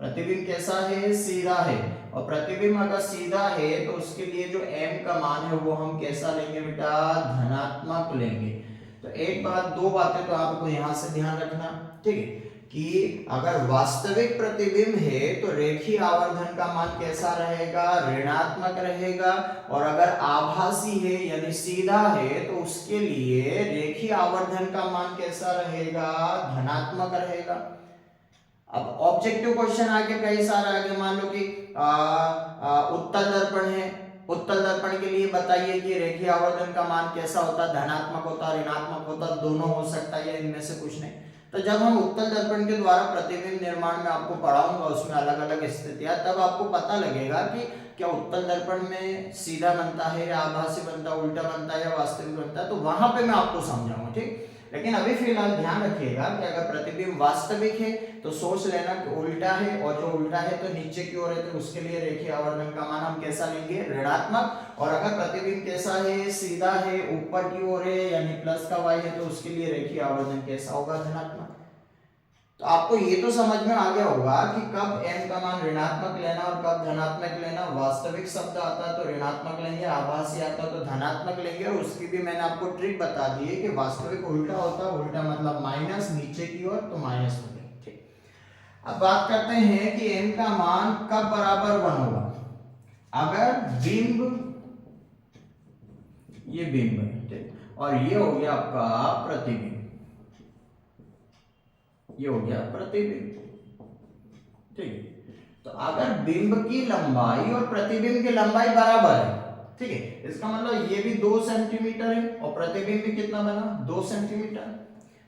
प्रतिबिंब कैसा है, सीधा है। और प्रतिबिंब अगर सीधा है तो उसके लिए जो m का मान है वो हम कैसा लेंगे बेटा, धनात्मक लेंगे। तो एक बात, दो बातें तो आपको यहां से ध्यान रखना, ठीक है, कि अगर वास्तविक प्रतिबिंब है तो रेखीय आवर्धन का मान कैसा रहेगा, ऋणात्मक रहेगा। और अगर आभासी है यानी सीधा है तो उसके लिए रेखीय आवर्धन का मान कैसा रहेगा, धनात्मक रहेगा। अब ऑब्जेक्टिव क्वेश्चन आगे कई सारा आगे, मान लो कि उत्तल दर्पण है, उत्तल दर्पण के लिए बताइए कि रेखीय आवर्धन का मान कैसा होता, धनात्मक होता, ऋणात्मक होता, दोनों हो सकता है, इनमें से कुछ नहीं। तो जब हम उत्तल दर्पण के द्वारा प्रतिबिंब निर्माण में आपको पढ़ाऊंगा उसमें अलग अलग स्थितियां, तब आपको पता लगेगा कि क्या उत्तल दर्पण में सीधा बनता है या आभासी बनता है, उल्टा बनता है या वास्तविक बनता है, तो वहां पे मैं आपको समझाऊंगा। ठीक, लेकिन अभी फिलहाल ध्यान रखिएगा कि अगर प्रतिबिंब वास्तविक है तो सोच लेना कि उल्टा है, और जो उल्टा है तो नीचे की ओर है तो उसके लिए रेखीय आवर्धन का मान हम कैसा लेंगे, ऋणात्मक। और अगर प्रतिबिंब कैसा है, सीधा है, ऊपर की ओर है यानी प्लस का y है तो उसके लिए रेखीय आवर्धन कैसा होगा, धनात्मक। तो आपको ये तो समझ में आ गया होगा कि कब m का मान ऋणात्मक लेना और कब धनात्मक लेना। वास्तविक शब्द आता है तो ऋणात्मक लेंगे, आभासी आता है तो धनात्मक लेंगे। और उसकी भी मैंने आपको ट्रिक बता दी है कि वास्तविक उल्टा होता है, उल्टा मतलब माइनस, नीचे की ओर तो माइनस हो गया। ठीक, अब बात करते हैं कि m का मान कब बराबर 1 होगा। अगर बिंब, ये बिंब है, ठीक, और ये हो गया आपका प्रतिबिंब, ये हो गया प्रतिबिंब। ठीक है, तो अगर बिंब की लंबाई और प्रतिबिंब की लंबाई बराबर है, ठीक है, इसका मतलब ये भी 2 सेंटीमीटर है और प्रतिबिंब भी कितना बना, 2 सेंटीमीटर।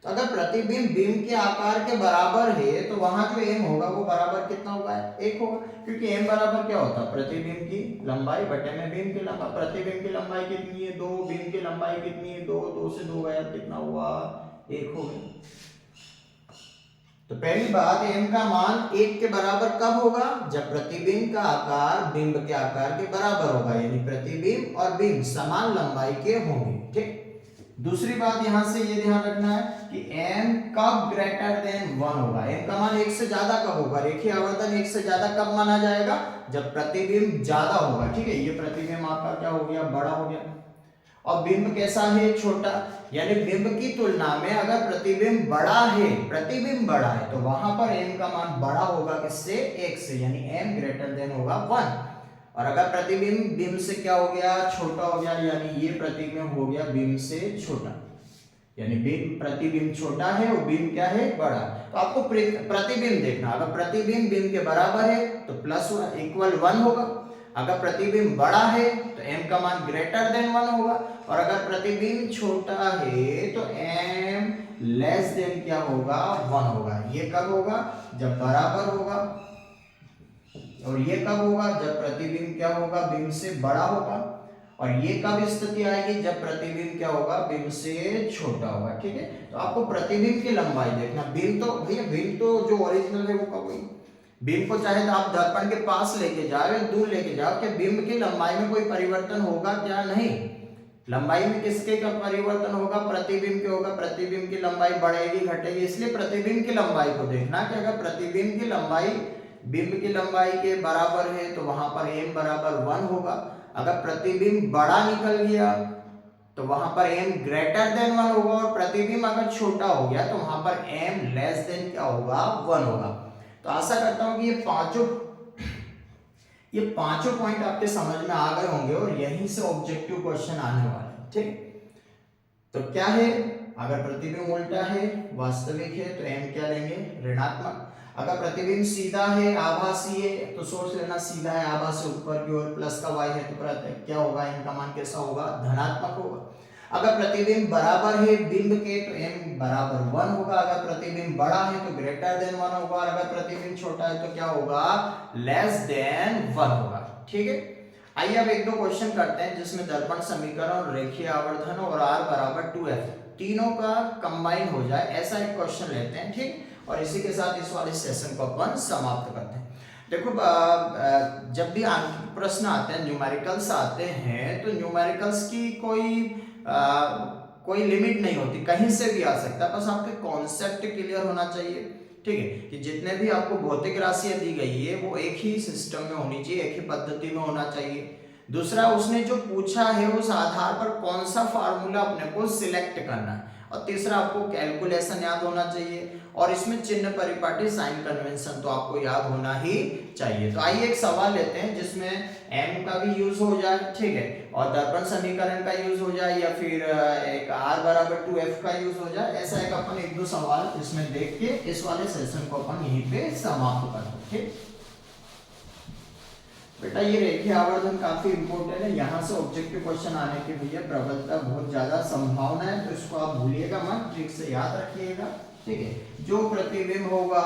तो अगर प्रतिबिंब बिंब के आकार के बराबर है तो वहां जो m होगा वो बराबर कितना होगा, 1 होगा, क्योंकि m बराबर क्या होता है, प्रतिबिंब की लंबाई बटे में बिंब की लंबाई। प्रतिबिंब की लंबाई कितनी है, 2, बिंब की लंबाई कितनी है, 2, 2 से 2 गया कितना हुआ, 1 हो गया। तो पहली बात, m का मान 1 के बराबर कब होगा, जब प्रतिबिंब का आकार बिंब के आकार के बराबर होगा, यानी प्रतिबिंब और बिंब समान लंबाई के होंगे। ठीक, दूसरी बात यहां से ये ध्यान रखना है कि m कब ग्रेटर देन 1 होगा। m का मान 1 से ज्यादा कब होगा, रेखीय आवर्धन 1 से ज्यादा कब माना जाएगा, जब प्रतिबिंब ज्यादा होगा। ठीक है, ये प्रतिबिंब आपका क्या हो गया, बड़ा हो गया। और बिंब कैसा है, छोटा, यानी बिंब की तुलना में अगर प्रतिबिंब बड़ा है, प्रतिबिंब बड़ा है तो वहां पर m का मान बड़ा होगा, किससे, 1 से, यानी m ग्रेटर देन होगा 1। और अगर प्रतिबिंब बिंब से क्या हो गया, छोटा हो गया, यानी ये प्रतिबिंब हो गया बिंब से छोटा, यानी बिंब, प्रतिबिंब छोटा है और बिंब क्या है, बड़ा। तो आपको प्रतिबिंब देखना, अगर प्रतिबिंब बिंब के बराबर है तो प्लस इक्वल 1 होगा। अगर प्रतिबिंब बड़ा है तो m का मान ग्रेटर देन 1 होगा। और अगर प्रतिबिंब छोटा है तो m लेस देन क्या होगा, 1 होगा। ये कब होगा, जब बराबर होगा, और ये कब होगा, जब प्रतिबिंब क्या होगा, बिंब से बड़ा होगा। और ये कब स्थिति आएगी, जब प्रतिबिंब क्या होगा, बिंब से छोटा होगा। ठीक है, तो आपको प्रतिबिंब की लंबाई देखना। बिंब तो भैया बिंब तो जो ओरिजिनल है वो कब हुई, बिंब को चाहे तो आप दर्पण के पास लेके जाओ या दूर लेके जाओ, कि बिंब की लंबाई में कोई परिवर्तन होगा क्या, नहीं। लंबाई में किसके का परिवर्तन होगा, प्रतिबिंब के होगा। प्रतिबिंब की लंबाई बढ़ेगी घटेगी, इसलिए प्रतिबिंब की लंबाई को देखना कि अगर प्रतिबिंब की लंबाई बिंब की लंबाई के बराबर है तो वहां पर m बराबर 1 होगा। अगर प्रतिबिंब बड़ा निकल गया तो वहां पर m ग्रेटर देन 1 होगा, और प्रतिबिंब अगर छोटा हो गया तो वहां पर m लेस देन क्या होगा, 1 होगा। तो आशा करता हूं कि ये पांचों पॉइंट आपके समझ में आ गए होंगे और यहीं से ऑब्जेक्टिव क्वेश्चन आने वाला है। ठीक, तो क्या है, अगर प्रतिबिंब उल्टा है, वास्तविक है, तो m क्या लेंगे, ऋणात्मक। अगर प्रतिबिंब सीधा है, आभासी है, तो सोच लेना सीधा है, आभासी ऊपर की ओर, प्लस का y है, तो क्या होगा, इनका मान कैसा होगा, धनात्मक होगा। अगर प्रतिबिंब बराबर है बिंब के तो m बराबर 1 होगा। अगर प्रतिबिंब बड़ा है तो ग्रेटर देन 1 होगा, और अगर प्रतिबिंब छोटा है तो क्या होगा, लेस देन 1 होगा। ठीक है, आइए अब एक दो क्वेश्चन करते हैं जिसमें दर्पण समीकरण, रेखीय आवर्धन और r बराबर 2f तीनों का कंबाइन हो जाए, ऐसा एक क्वेश्चन लेते हैं। ठीक, और इसी के साथ इस वाले सेशन को अपन समाप्त करते हैं। देखो जब भी आंतरिक प्रश्न आते हैं, न्यूमेरिकल्स आते हैं, तो न्यूमेरिकल्स की कोई लिमिट नहीं होती, कहीं से भी आ सकता है, बस आपके कॉन्सेप्ट क्लियर होना चाहिए। ठीक है, कि जितने भी आपको भौतिक राशियां दी गई है वो एक ही सिस्टम में होनी चाहिए, एक ही पद्धति में होना चाहिए। दूसरा, उसने जो पूछा है उस आधार पर कौन सा फार्मूला अपने को सिलेक्ट करना है। और तीसरा, आपको कैलकुलेशन याद होना चाहिए, और इसमें चिन्ह परिपाटी, साइन कन्वेंशन तो आपको याद होना ही चाहिए। तो आइए एक सवाल लेते हैं जिसमें m का भी यूज हो जाए, ठीक है, और दर्पण समीकरण का यूज हो जाए, या फिर एक r बराबर 2f का यूज हो जाए। ऐसा एक अपन एक दो सवाल इसमें देख के इस वाले सेशन को अपन यहीं पे समाप्त करते हैं। ठीक बेटा, ये रेखीय आवर्धन काफी इंपॉर्टेंट है, यहाँ से ऑब्जेक्टिव क्वेश्चन आने की भैया प्रबलता बहुत ज्यादा संभावना है, तो इसको आप भूलिएगा मत, ट्रिक से याद रखिएगा। ठीक है, जो प्रतिबिंब होगा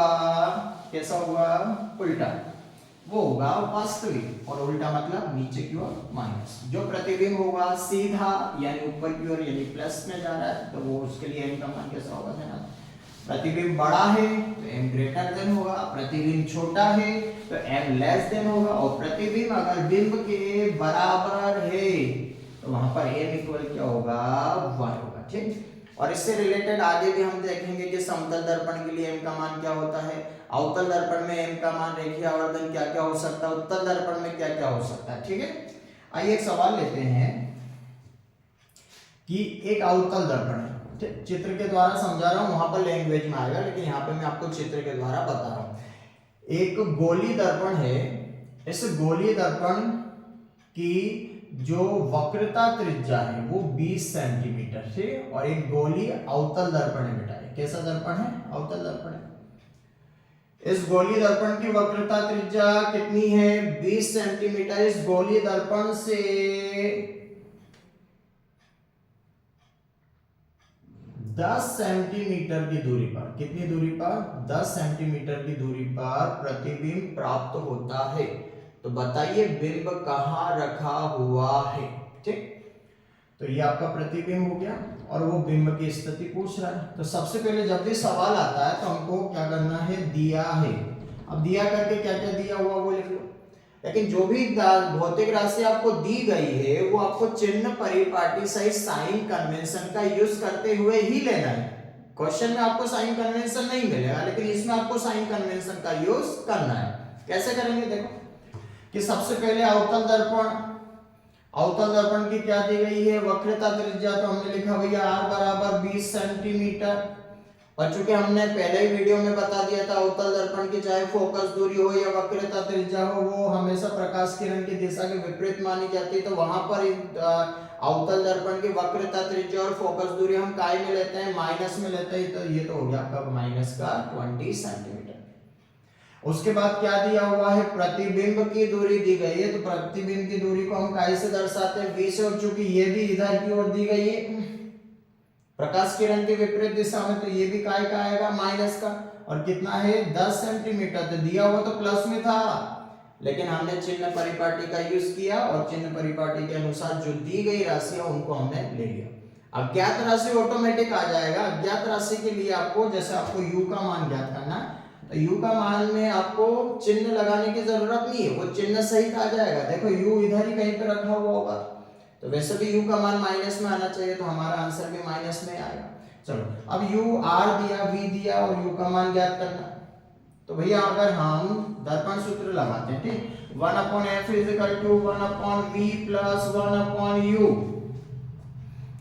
कैसा होगा, उल्टा, वो होगा वास्तविक, और उल्टा मतलब नीचे की ओर माइनस। जो प्रतिबिंब होगा सीधा यानी ऊपर की ओर यानी प्लस में जा रहा है, तो वो उसके लिए m का मान कैसा होगा, है ना। प्रतिबिंब बड़ा है तो m ग्रेटर देन होगा, प्रतिबिंब छोटा है तो m लेस देन होगा, और प्रतिबिंब अगर बिंब के बराबर है तो वहां पर m इक्वल क्या होगा, 1 होगा। ठीक, और इससे रिलेटेड आगे भी हम देखेंगे कि समतल दर्पण के लिए m का मान क्या होता है, अवतल दर्पण में m का मान, रेखीय आवर्धन क्या क्या हो सकता है, उत्तल दर्पण में क्या क्या हो सकता है। ठीक है, आइए एक सवाल लेते हैं कि एक अवतल दर्पण है, चित्र के द्वारा समझा रहा हूं, वहां पर लैंग्वेज में आएगा, लेकिन यहाँ पे मैं आपको चित्र के द्वारा बता रहा हूं। एक गोलीय दर्पण है, इस गोलीय दर्पण की जो वक्रता त्रिज्या है वो 20 सेंटीमीटर है, और एक गोलीय अवतल दर्पण है बेटा। कैसा दर्पण है, अवतल दर्पण है। इस गोलीय दर्पण की वक्रता त्रिज्या कितनी है, 20 सेंटीमीटर। इस गोलीय दर्पण से 10 सेंटीमीटर की दूरी पर, कितनी दूरी पर, 10 सेंटीमीटर की दूरी पर प्रतिबिंब प्राप्त होता है। तो बताइए बिंब कहाँ रखा हुआ है। ठीक, तो ये आपका प्रतिबिंब हो गया, और वो बिंब की स्थिति पूछ रहा है। तो सबसे पहले जब भी सवाल आता है तो हमको क्या करना है, दिया है, अब दिया करके क्या क्या दिया हुआ वो लिख लो। लेकिन जो भी भौतिक राशि आपको दी गई है वो आपको चिन्ह परिपाटी सहित साइन कन्वेंशन का यूज करते हुए ही लेना है। क्वेश्चन में आपको साइन कन्वेंशन नहीं मिलेगा, लेकिन इसमें आपको साइन कन्वेंशन का यूज करना है। कैसे करेंगे, देखो कि सबसे पहले अवतल दर्पण की क्या दी गई है, वक्रता त्रिज्या, तो हमने लिखा भैया r बराबर 20 सेंटीमीटर। और चूंकि हमने पहले ही वीडियो में बता दिया था, अवतल दर्पण की चाहे फोकस दूरी हो या वक्रता त्रिज्या हो, वो हमेशा प्रकाश किरण की दिशा के विपरीत मानी जाती है। तो वहां पर अवतल दर्पण की वक्रता त्रिज्या और फोकस दूरी हम काय में लेते हैं, माइनस में लेते हैं। तो ये तो हो गया आपका माइनस का 20 सेंटीमीटर। उसके बाद क्या दिया हुआ है, प्रतिबिंब की दूरी दी गई है, तो प्रतिबिंब की दूरी को हम काय से दर्शाते हैं, 20 से, और चूंकि ये भी इधर की ओर दी गई है प्रकाश किरण के विपरीत दिशा में, तो ये भी काय का आएगा, माइनस का। और कितना है, 10 सेंटीमीटर, तो दिया हुआ तो प्लस में था, लेकिन हमने चिन्ह परिपाटी का यूज किया और चिन्ह परिपाटी के अनुसार जो दी गई राशि है उनको हमने ले लिया। अज्ञात राशि ऑटोमेटिक आ जाएगा। अज्ञात राशि के लिए आपको, जैसे आपको u का मान ज्ञात करना, तो u का मान में आपको चिन्ह लगाने की जरूरत नहीं है, वो चिन्ह सहित आ जाएगा। देखो u इधर ही कहीं पे रखा हुआ होगा, तो वैसे भी u का मान माइनस में आना चाहिए, तो हमारा आंसर भी माइनस में आएगा। चलो अब u r दिया, v दिया और u का मान ज्ञात करना। तो भैया अगर हम दर्पण सूत्र लगाते हैं, ठीक, 1/f = 1/v + 1/u,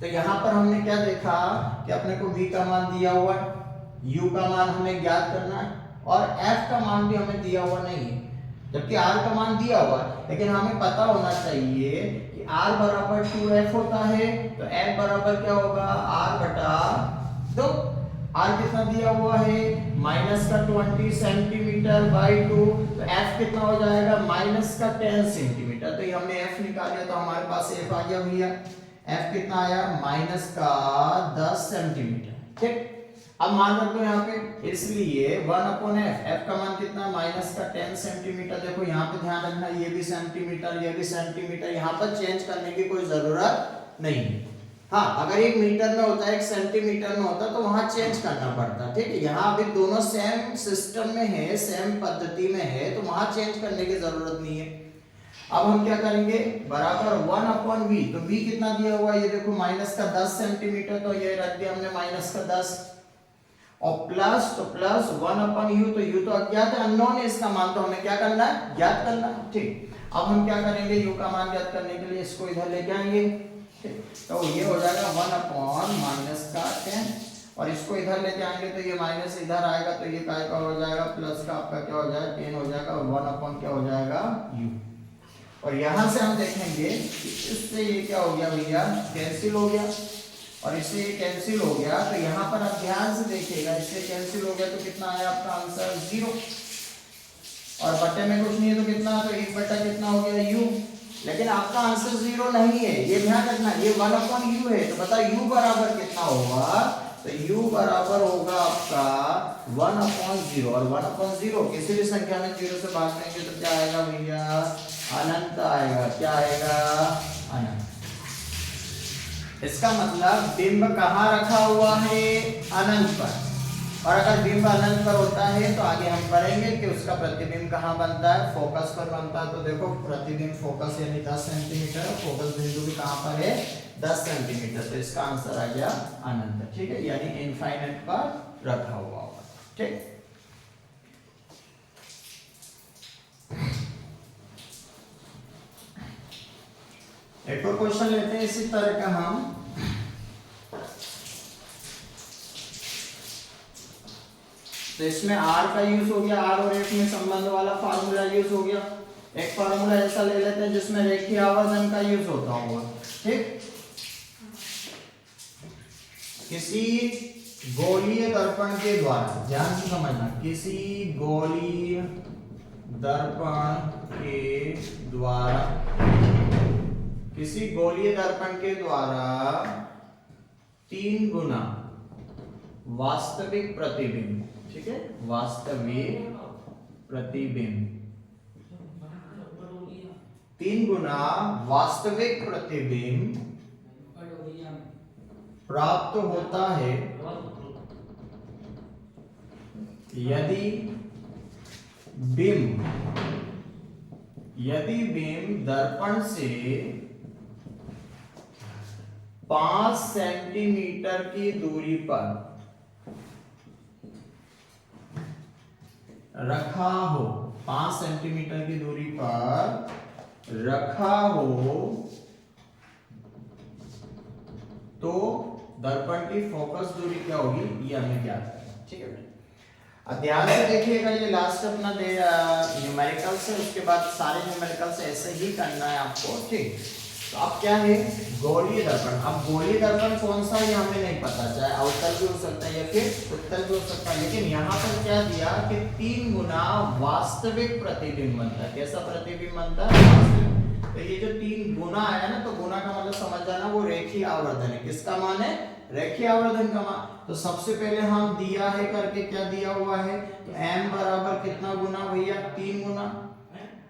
तो यहाँ पर हमने क्या देखा कि अपने को v का मान दिया हुआ है, u का मान हमें ज्ञात करना है और f का मान भी हमें दिया हुआ नहीं है, जबकि r का मान दिया हुआ है। लेकिन हमें पता होना चाहिए कि r बराबर 2f होता है, तो f बराबर क्या होगा, r/2। r कितना दिया हुआ है, -20 सेंटीमीटर बाई 2, तो f कितना हो जाएगा, -10 सेंटीमीटर। तो ये हमने f निकाल लिया, तो हमारे पास f आ गया भैया। f कितना आया, -10 सेंटीमीटर। ठीक, अब मान रखो यहाँ पे, इसलिए 1/f, f का मान कितना, -10 सेंटीमीटर। देखो यहाँ पे ध्यान रखना, ये भी सेंटीमीटर, ये भी सेंटीमीटर, यहाँ पर चेंज करने की कोई जरूरत नहीं है। हाँ, अगर 1 मीटर में होता है, 1 सेंटीमीटर में होता है, तो वहां चेंज करना पड़ता है। ठीक है, यहाँ अभी दोनों सेम सिस्टम में है, सेम पद्धति में है, तो वहां चेंज करने की जरूरत नहीं है। अब हम क्या करेंगे, बराबर 1/v, तो v कितना दिया हुआ है, ये देखो -10 सेंटीमीटर, तो ये रख दिया हमने -10, और प्लस, तो प्लस 1/u, तो u तो अज्ञात है, अननोन है इसका मान, तो हमें क्या करना है, ज्ञात करना है। ठीक, अब हम क्या करेंगे, u का मान ज्ञात करने के लिए इसको इधर लेके आएंगे, तो ये हो जाएगा 1/-10, और इसको इधर लेके आएंगे तो ये माइनस इधर आएगा, तो ये काय का हो जाएगा, प्लस का आपका क्या हो जाएगा, 10 हो जाएगा, और 1/ क्या हो जाएगा, u। और यहां से हम देखेंगे कि इससे ये क्या हो गया भैया, कैंसिल हो गया, और इससे ये कैंसिल हो गया। तो यहाँ पर आप ध्यान से देखिएगा, इससे कैंसिल हो गया तो कितना आया आपका आंसर, 0, और बटे में कुछ नहीं है तो कितना, तो 1/ कितना हो गया, u। लेकिन आपका आंसर 0 नहीं है, ये ध्यान रखना, ये 1/u है। तो बताओ u बराबर कितना होगा, तो u बराबर होगा आपका 1/0, और 1/0 किसी भी संख्या में 0 से भाग देंगे तो क्या आएगा भैया, अनंत आएगा। क्या आएगा, अनंत। इसका मतलब बिंब कहाँ रखा हुआ है, अनंत पर, और अगर बिंब अनंत पर होता है तो आगे हम पढ़ेंगे कि उसका प्रतिबिंब कहाँ बनता है, फोकस पर बनता है। तो देखो प्रतिबिंब फोकस यानी 10 सेंटीमीटर, फोकस बिंदु भी कहाँ पर है, 10 सेंटीमीटर, तो इसका आंसर आ गया अनंत। ठीक है, यानी इनफाइनाइट पर रखा हुआ होगा। ठीक, एक और क्वेश्चन लेते हैं इसी तरह का हम। तो इसमें r का यूज हो गया, r और f में संबंध वाला फार्मूला यूज हो गया। एक फार्मूला ऐसा ले लेते हैं जिसमें रेखीय आवर्धन का यूज होता होगा। ठीक, किसी गोलीय दर्पण के द्वारा, ध्यान से समझना, किसी गोलीय दर्पण के द्वारा, किसी गोलीय दर्पण के द्वारा 3 गुना वास्तविक प्रतिबिंब, ठीक है, वास्तविक प्रतिबिंब, 3 गुना वास्तविक प्रतिबिंब प्राप्त होता है यदि बिंब दर्पण से 5 सेंटीमीटर की दूरी पर रखा हो, 5 सेंटीमीटर की दूरी पर रखा हो, तो दर्पण की फोकस दूरी क्या होगी, ये हमें ज्ञात करना। ठीक है, अब ध्यान से देखिएगा, ये लास्ट अपना न्यूमेरिकल से, उसके बाद सारे न्यूमेरिकल से ऐसे ही करना है आपको। ठीक, तो अब क्या है, गोलीय दर्पण। अब गोलीय दर्पण कौन सा है ये हमें नहीं पता, चाहे अवतल भी हो सकता है या फिर उत्तल भी हो सकता है, लेकिन यहाँ पर क्या दिया कि 3 गुना वास्तविक प्रतिबिंब बनता है। कैसा प्रतिबिंब बनता है, वास्तविक। तो ये जो 3 गुना आया ना, तो गुना का मतलब समझ जाना, वो रेखीय आवर्धन है। किसका मान है, रेखीय आवर्धन का मान। तो सबसे पहले हम दिया है करके क्या दिया हुआ है, तो m बराबर कितना गुना भैया, 3 गुना,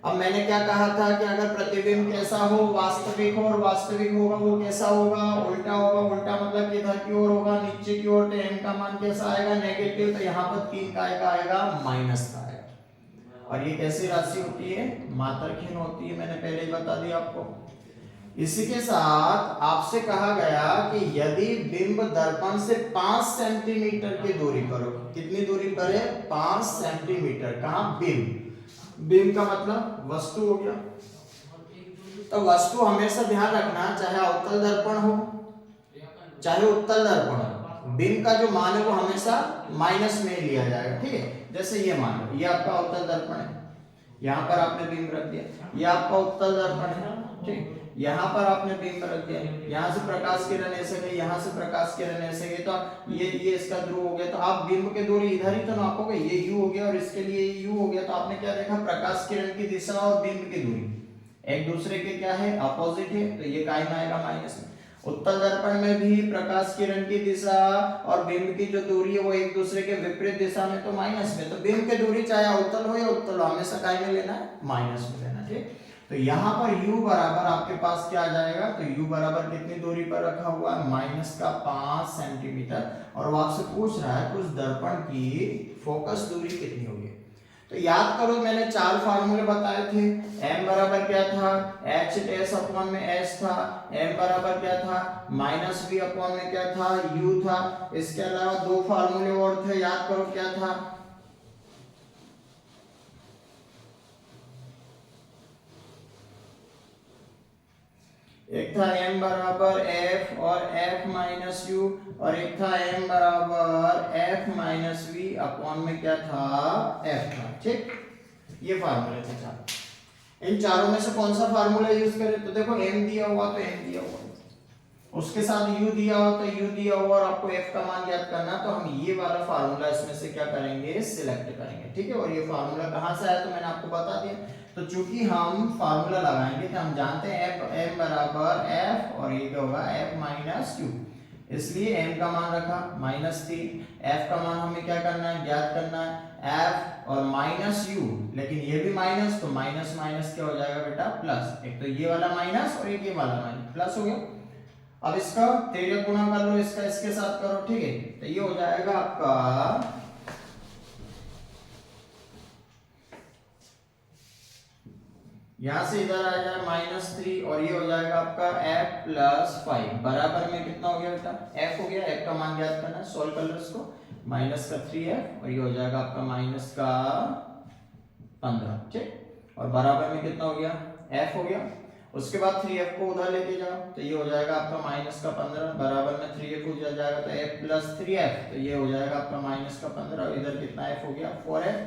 अब मैंने क्या कहा था कि अगर प्रतिबिंब कैसा हो, वास्तविक हो, और वास्तविक होगा वो कैसा होगा, उल्टा होगा। उल्टा मतलब कि इधर की ओर होगा, नीचे की ओर, तो m का मान कैसा आएगा, नेगेटिव। तो यहाँ पर 3 का आएगा माइनस का आएगा। और ये कैसी राशि होती है, मात्रहीन होती है, मैंने पहले ही बता दिया आपको। इसी के साथ आपसे कहा गया कि यदि बिंब दर्पण से 5 सेंटीमीटर की दूरी पर हो, कितनी दूरी पर है, 5 सेंटीमीटर। कहां, बिंब। बिंब का मतलब वस्तु हो गया। तो वस्तु हमेशा ध्यान रखना, चाहे अवतल दर्पण हो चाहे उत्तल दर्पण हो, बिंब का जो मान है वो हमेशा माइनस में लिया जाएगा। ठीक है, जैसे ये मान लो, ये आपका अवतल दर्पण है, यहाँ पर आपने बिंब रख दिया। ये आपका उत्तल दर्पण है, ठीक, यहाँ पर आपने बिंब रख दिया। यहाँ से प्रकाश किरण ऐसे गई, यहाँ से प्रकाश किरण ऐसे गई, तो ये इसका ध्रुव हो गया। तो आप बिंब के दूरी इधर ही तो नापोगे, ये u हो गया और इसके लिए ये u हो गया। तो आपने क्या देखा, प्रकाश किरण की दिशा और बिंब की दूरी एक दूसरे के क्या है, अपोजिट है। तो ये काय में आएगा, माइनस में। उत्तल दर्पण में भी प्रकाश किरण की दिशा और बिंब की जो दूरी है वो एक दूसरे के विपरीत दिशा में, तो माइनस में। तो बिंब की दूरी चाहे अवतल हो या उत्तल हो, हमेशा काय में लेना है, माइनस में लेना। ठीक, तो यहाँ पर u बराबर आपके पास क्या आ जाएगा, तो u बराबर कितनी दूरी पर रखा हुआ है, माइनस का 5 सेंटीमीटर। और वो आपसे पूछ रहा है उस दर्पण की फोकस दूरी कितनी होगी। तो याद करो, मैंने 4 फार्मूले बताए थे। m बराबर क्या था, h डैश अपॉन में s था। m बराबर क्या था, माइनस v अपॉन में क्या था, u था। इसके अलावा 2 फार्मूले और थे, याद करो क्या था, एक था m बराबर f और f माइनस u, और एक था m बराबर f माइनस v अपॉन में क्या था, f था। ठीक, ये फार्मूले थे 4। इन चारों में से कौन सा फार्मूला यूज करें, तो देखो m दिया हुआ तो m दिया हुआ, उसके साथ u दिया हुआ तो u दिया हुआ, और आपको f का मान ज्ञात करना, तो हम ये वाला फार्मूला इसमें से क्या करेंगे, सिलेक्ट करेंगे। ठीक है, और ये फार्मूला कहाँ से आया तो मैंने आपको बता दिया। तो चूंकि हम फार्मूला लगाएंगे तो हम जानते हैं m बराबर f और ये क्या होगा, f माइनस u, इसलिए m का मान रखा -3। f का मान हमें क्या करना है, ज्ञात करना है, f और माइनस u, लेकिन ये भी माइनस, तो माइनस माइनस क्या हो जाएगा बेटा, प्लस। एक तो ये वाला माइनस और एक ये वाला माइनस, प्लस हो गया। अब इसका तिर्यक गुणा कर लो, इसका इसके साथ करो। ठीक है, तो ये हो जाएगा आपका यहां से इधर आ जाए -3, और ये हो जाएगा आपका f प्लस 5 बराबर में कितना हो गया बेटा, f हो गया। f का मान ज्ञात करना है, सॉल्व कर लो इसको, माइनस का 3f और ये हो जाएगा आपका माइनस का 15। ठीक, और बराबर में कितना हो गया, f हो गया। उसके बाद 3f को उधर लेके जाओ, तो ये हो जाएगा आपका माइनस का 15 बराबर में 3f हो जाएगा, तो f प्लस 3f, तो ये हो जाएगा आपका माइनस का 15, और इधर कितना f हो गया, 4f,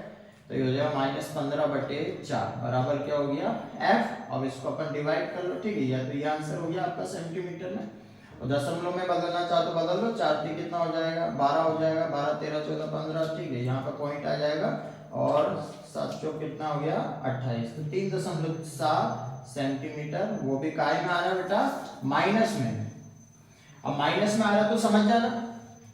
तो ये हो जाएगा -15/4 बराबर क्या हो गया, f। अब इसको अपन डिवाइड कर लो। ठीक है, या तो ये आंसर हो गया आपका सेंटीमीटर में, और दशमलव में बदलना चाहो तो बदल लो। 4 3 कितना हो जाएगा, 12 हो जाएगा, 12 13 14 15। ठीक है, यहाँ पर पॉइंट आ जाएगा, और 7 चौक कितना हो गया, 28, तो 3.7 सेंटीमीटर, वो भी काय में आ रहा है बेटा, माइनस में। अब माइनस में आ रहा तो समझ जाना,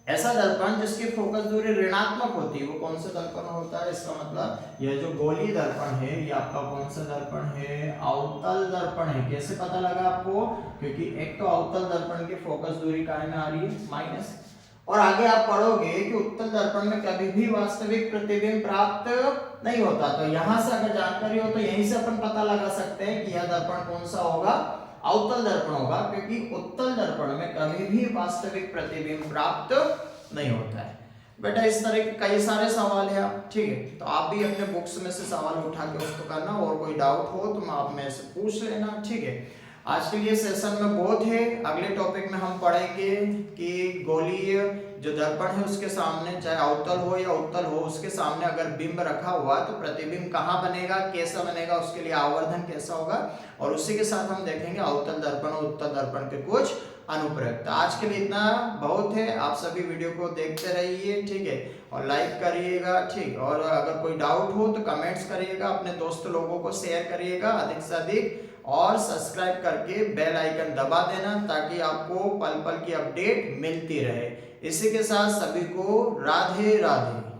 ऐसा दर्पण जिसकी फोकस दूरी ऋणात्मक होती है वो कौन सा दर्पण होता है, इसका मतलब यह जो गोलीय दर्पण है ये आपका कौन सा दर्पण है, अवतल दर्पण है। कैसे पता लगा आपको, क्योंकि एक तो अवतल दर्पण की फोकस दूरी काय में आ रही है, माइनस। और आगे आप पढ़ोगे कि उत्तल दर्पण में कभी भी वास्तविक प्रतिबिंब प्राप्त नहीं होता। तो यहां से अगर जानकारी हो तो यहीं से अपन पता लगा सकते हैं कि यह दर्पण कौन सा होगा, अवतल दर्पण होगा, क्योंकि उत्तल दर्पण में कभी भी वास्तविक प्रतिबिंब प्राप्त नहीं होता है। बेटा इस तरह के कई सारे सवाल है, ठीक है, तो आप भी अपने बुक्स में से सवाल उठा के उसको करना, और कोई डाउट हो तो आप में से पूछ लेना। ठीक है, आज के लिए सेशन में बहुत है। अगले टॉपिक में हम पढ़ेंगे कि गोलीय जो दर्पण है उसके सामने, चाहे अवतल हो या उत्तल हो, उसके सामने अगर बिंब रखा हुआ तो प्रतिबिंब कहाँ बनेगा, कैसा बनेगा, उसके लिए आवर्धन कैसा होगा, और उसी के साथ हम देखेंगे अवतल दर्पण और उत्तल दर्पण के कुछ अनुप्रयोग। आज के लिए इतना बहुत है, आप सभी वीडियो को देखते रहिए, ठीक है, और लाइक करिएगा, ठीक, और अगर कोई डाउट हो तो कमेंट्स करिएगा, अपने दोस्त लोगों को शेयर करिएगा अधिक से अधिक, और सब्सक्राइब करके बेल आइकन दबा देना ताकि आपको पल पल की अपडेट मिलती रहे। इसी के साथ सभी को राधे राधे।